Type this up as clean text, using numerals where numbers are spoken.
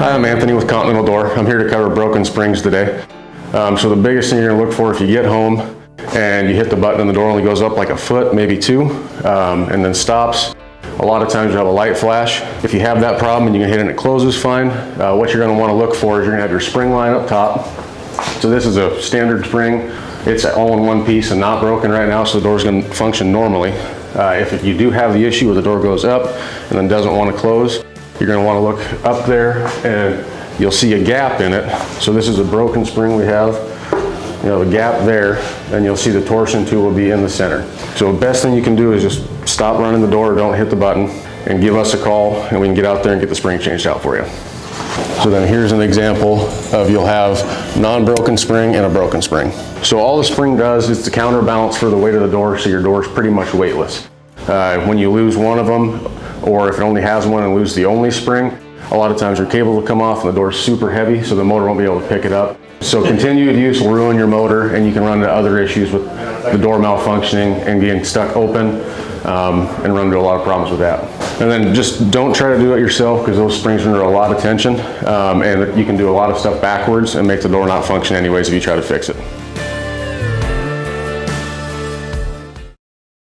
Hi, I'm Anthony with Continental Door. I'm here to cover broken springs today. So the biggest thing you're going to look for if you get home and you hit the button and the door only goes up like a foot, maybe two, and then stops. A lot of times you have a light flash. If you have that problem and you can hit it and it closes fine, what you're going to want to look for is you're going to have your spring line up top. So this is a standard spring. It's all in one piece and not broken right now, so the door's going to function normally. If you do have the issue where the door goes up and then doesn't want to close, you're going to want to look up there and you'll see a gap in it. So this is a broken spring we have. You know, the gap there, and you'll see the torsion tool will be in the center. So the best thing you can do is just stop running the door, don't hit the button, and give us a call and we can get out there and get the spring changed out for you. So then here's an example of you'll have non-broken spring and a broken spring. So all the spring does is to counterbalance for the weight of the door, so your door is pretty much weightless. When you lose one of them, or if it only has one and lose the only spring, a lot of times your cable will come off and the door is super heavy, so the motor won't be able to pick it up. So continued use will ruin your motor, and you can run into other issues with the door malfunctioning and getting stuck open, and run into a lot of problems with that. And then just don't try to do it yourself, because those springs are under a lot of tension, and you can do a lot of stuff backwards and make the door not function anyways if you try to fix it.